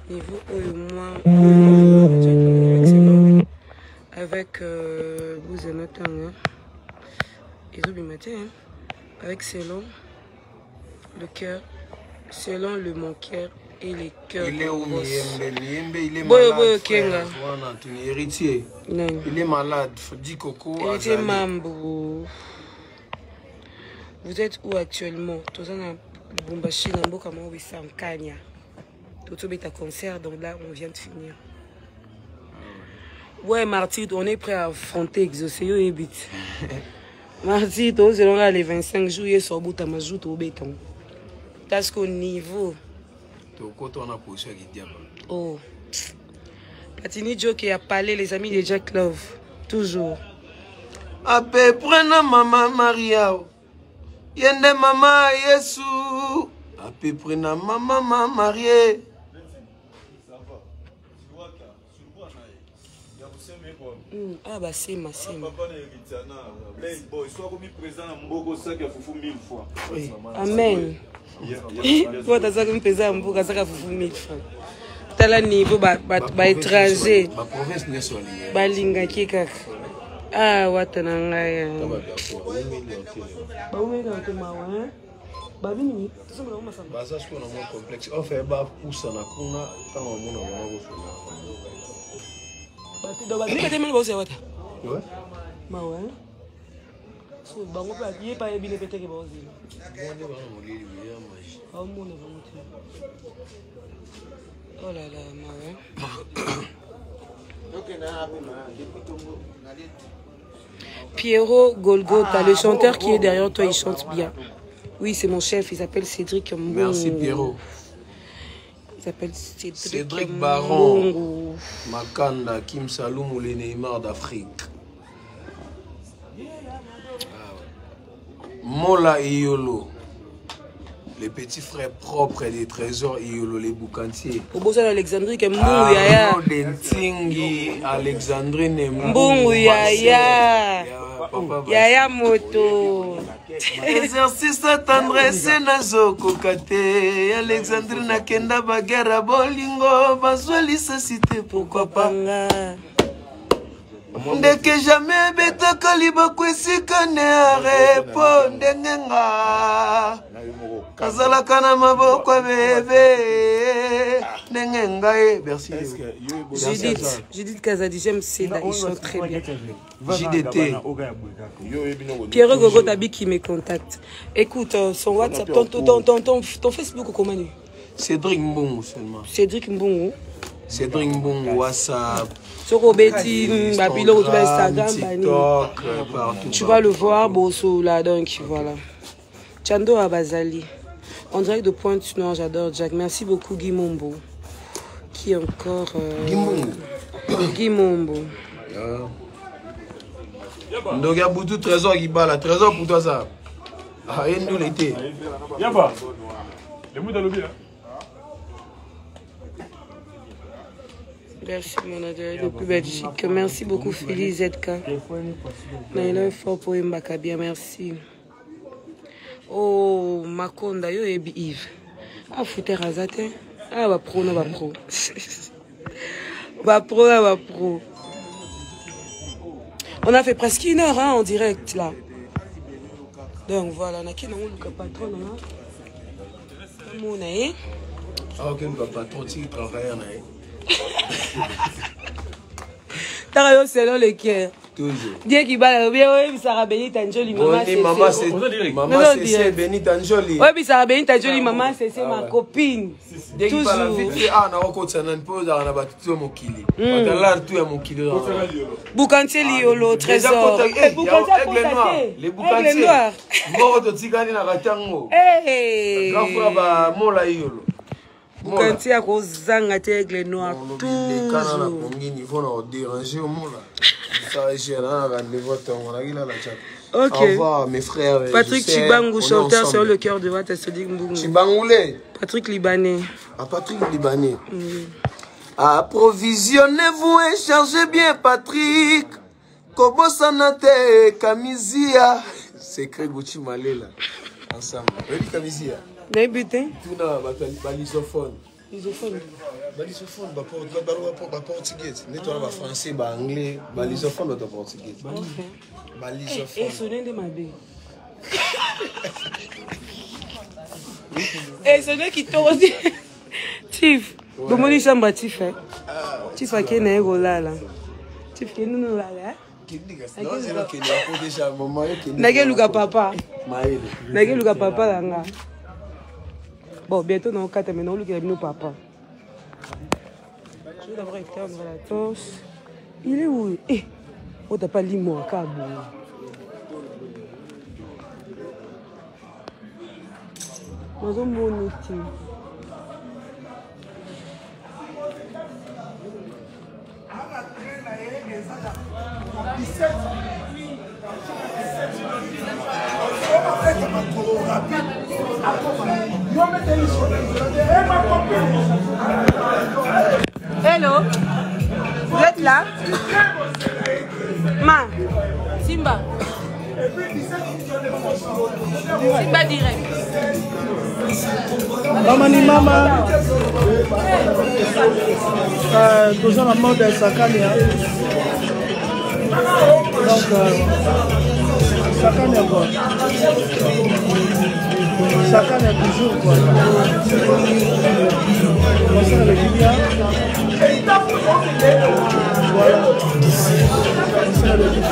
Speaker 9: Niveau moi. Avec vous en attendez. Ils ont du matin. Avec Selon. Le cœur. Selon le mon cœur. Et les cœurs.
Speaker 10: Il est où il est
Speaker 9: malade.
Speaker 10: Héritier. Il est malade. Dis Coco.
Speaker 9: Héritier Mambo. Vous êtes où actuellement? Tout ça dans Bombashi, dans Boka, comment vous en Kanya. Tout ça est à concert, donc là on vient de finir. Ouais, Marty, on est prêt à affronter Exaucé et Bit. Marty, tout c'est là les 25 jours, il sort bout à ma joute au béton. Parce qu'au niveau. Oh. Patini Joe qui a parlé, les amis de Jack Love. Toujours.
Speaker 10: À peu près, maman Maria. Yende maman Yesu. À peu près, maman Marie.
Speaker 9: Ah bah c'est ma. Amen. Toi t'as ça comme pesé un peu, ça fufu 1000 francs. T'as la niveau ba étranger.
Speaker 10: Ma province n'est pas liée.
Speaker 9: Ba linga ki kaka. Ah watana ngaya. Ba oui dans ma ouais. Ba bini. Tout ça me l'a
Speaker 10: Bah ça c'est un complexe. On fait ba poussa na kuna quand on mona wango so.
Speaker 9: Ba tu dois ba ni ka temen baose wata.
Speaker 10: Ouais.
Speaker 9: Ma ouais. So bango pa yé pa ebile pété ke ba ose. Oh là là, Pierrot Golgotha, le chanteur qui est derrière toi, il chante bien. Oui, c'est mon chef, il s'appelle Cédric Mbongo.
Speaker 10: Merci Pierrot.
Speaker 9: Il s'appelle
Speaker 10: Cédric Baron. Makanda, Kim Saloum, les Neymar d'Afrique. Mola et Yolo. Les petits frères propres des trésors Yolo, les boucantiers.
Speaker 9: Au beau Alexandrie, qui Mbongo Yaya.
Speaker 10: Dentingi, Alexandrie
Speaker 9: Mbongo Yaya. Yaya Moto.
Speaker 10: Exercice à tendresse nazo kokate. Alexandrie Nakenda Bagara Bolingo. Bazwali sa cité, pourquoi pas. Ndeke jamais beta kaliba kwesika ne arepo ndengenga kazala kana maboko bébé ndengenga merci.
Speaker 9: Judith Kazadi, j'aime Seda, il chante très bien.
Speaker 10: JDT.
Speaker 9: Pierre Gogo Tabi qui me contacte. Écoute, son WhatsApp, ton Facebook comment est?
Speaker 10: Cédric Mbongo seulement.
Speaker 9: Cédric Mbongo.
Speaker 10: Cédric Mbongo WhatsApp.
Speaker 9: Sur Robeti, Instagram,
Speaker 10: TikTok,
Speaker 9: tu vas le voir, Bosso là, donc voilà. Chando Abazali. En direct de Pointe-Noire, j'adore Jack. Merci beaucoup Guy Mombo. Qui encore Guy Mombo.
Speaker 10: Donc il y a beaucoup de trésors qui balent. Trésor pour toi ça. Ah, et nous l'été.
Speaker 11: Yaba. Le mot de l'objet là.
Speaker 9: Merci mon adoré depuis Belgique. Merci beaucoup Félix ZK. Naila est fort pour Mbaka bien, merci. Oh, Makonda, yo ebi Yves. Ah, fouter Razate. Ah, va pro, non, va pro. Va pro, là, va pro. On a fait presque 1 heure hein, en direct là. Donc voilà, on a qui le patron là. Mon aïe.
Speaker 10: Ah, ok, le patron qui travaille en aïe.
Speaker 9: T'as selon le cœur. Dieu qui bat bien, oui, ça va bénir Tanjoli, maman.
Speaker 10: Maman, c'est béni Tanjoli.
Speaker 9: Oui, ça va bénir Tanjoli, maman, c'est ma copine.
Speaker 10: Dès qu'il parle vite, ah, on a encore ça, on a une pause, on a battu tout mon kili. On a l'air tout à mon kili.
Speaker 9: Boucantier Liolo, trésor.
Speaker 10: Les boucantiers noirs. Mort de Tigani na Ratango. Grand frère, bah, mon la Yolo.
Speaker 9: Boucantier à cause aigle noir.
Speaker 10: Toujours. Ok. Au revoir mes frères.
Speaker 9: Patrick Chibangou, chanteur sur le cœur de Wata Sodik Mbungu.
Speaker 10: Chibangoulé.
Speaker 9: Patrick Libanais.
Speaker 10: Ah, Patrick Libanais. Approvisionnez-vous et chargez bien Patrick. Kobo Sanate, Kamizia. C'est Gucci Malela. Ensemble. Oui, Kamizia.
Speaker 9: Débuté.
Speaker 10: Tout là, balisophone.
Speaker 9: Lisophone.
Speaker 10: Balisophone, portugais. Nettoie le français, anglais. Balisophone, le portugais. Balisophone.
Speaker 9: Et sonner de ma belle. Et sonner qui t'ose. Chief. Comment les chambres, Chief? Chief, à qui est-ce là? Chief, qui est nous là? Nageluka papa. Nageluka papa là. Bon, bientôt dans le cas, mais non, nous papa. Je vais d'abord éteindre la torche. Il est où? Eh, oh, t'as pas dit moi, câble. Moi, je m'en
Speaker 5: Hello, vous êtes là?
Speaker 9: Ma,
Speaker 5: Simba. Simba direct.
Speaker 2: Maman ni maman. Toujours la mode de Sakani. Donc, Sakani quoi. Sakani toujours quoi. On sait le Libya. Voilà. On sait le Libya.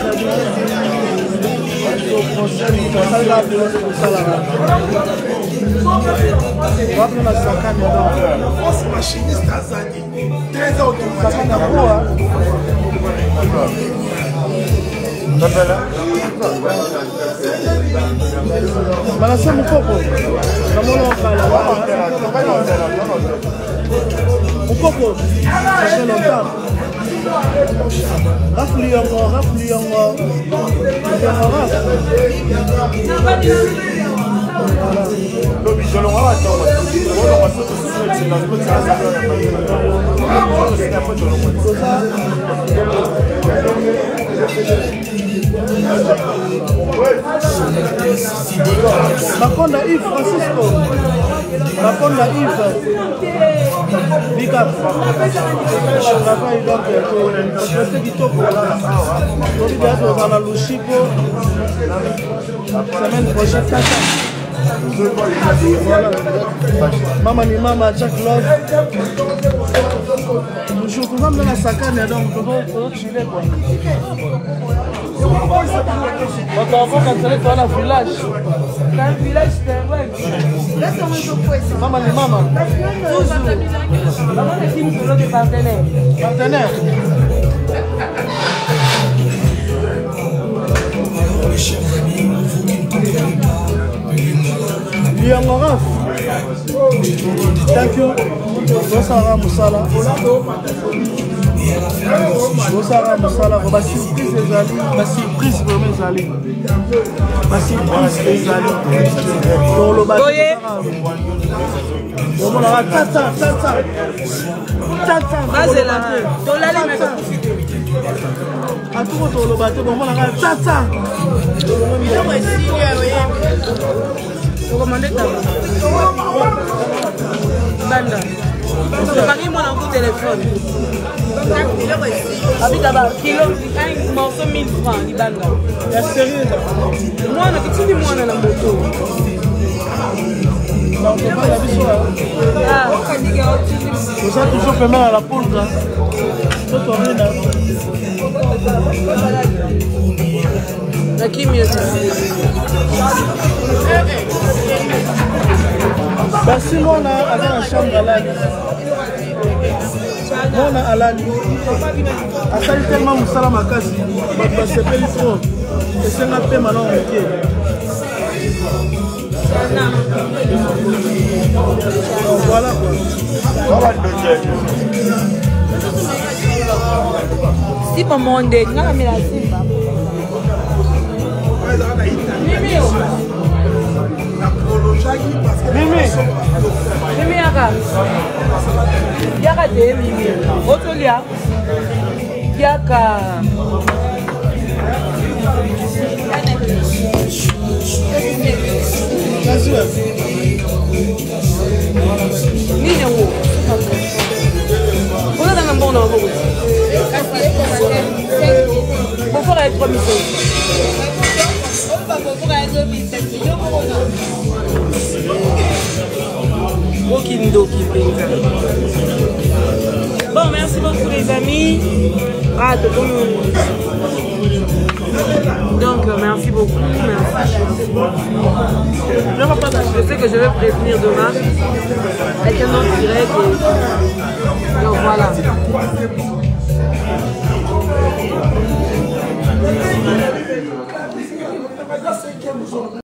Speaker 2: Balasa mukoko. Namona kala. Mukoko. Ça fait longtemps. Rafli yango. Makonda Yves Francisco. Makonda Yves. Big up. Travail donc rester kitoko. Donc dans la Luchico. Semaine prochaine tata. Voilà. Maman ni maman Jack Love. Toujours tout comme dans la Sakane donc faut chiller quoi. On va dans la village. Dans le village c'est vrai. Maman ni maman. Toujours. Maman est une solo de partenaire. Partenaire. Liangoraf. Thank you. Bosara Musala. Bosara Musala. Ma surprise est allée. Ma surprise vraiment est allée. Ma surprise est allée. Dans le bateau. On a tata.
Speaker 9: Bazela. Dans la ligne.
Speaker 2: À tout le bateau. On a tata.
Speaker 9: Vous commandez ta banda. Je parie mon en téléphone. Habite là-bas. Kilo, un morceau 1000 francs, il banda.
Speaker 2: Il y a sérieux là.
Speaker 9: Moi, on a quitté moi dans la moto.
Speaker 2: C'est ça toujours fait mal à la poule là. C'est toi rien là.
Speaker 9: qui mieux
Speaker 2: basi mwana aza na chambre alali mwana alali asali tellement mosala makasi bato basepeli trop esenga mpe mana moke voilà quoi
Speaker 9: si pamonde ngala mela simba Mimi yaka de mimi otolia yaka nini wo on a un bon nom pour faire 3 missions. Bon, merci beaucoup les amis. Ah, donc, merci beaucoup. Merci. Je sais que je vais prévenir demain avec un autre direct. Donc voilà.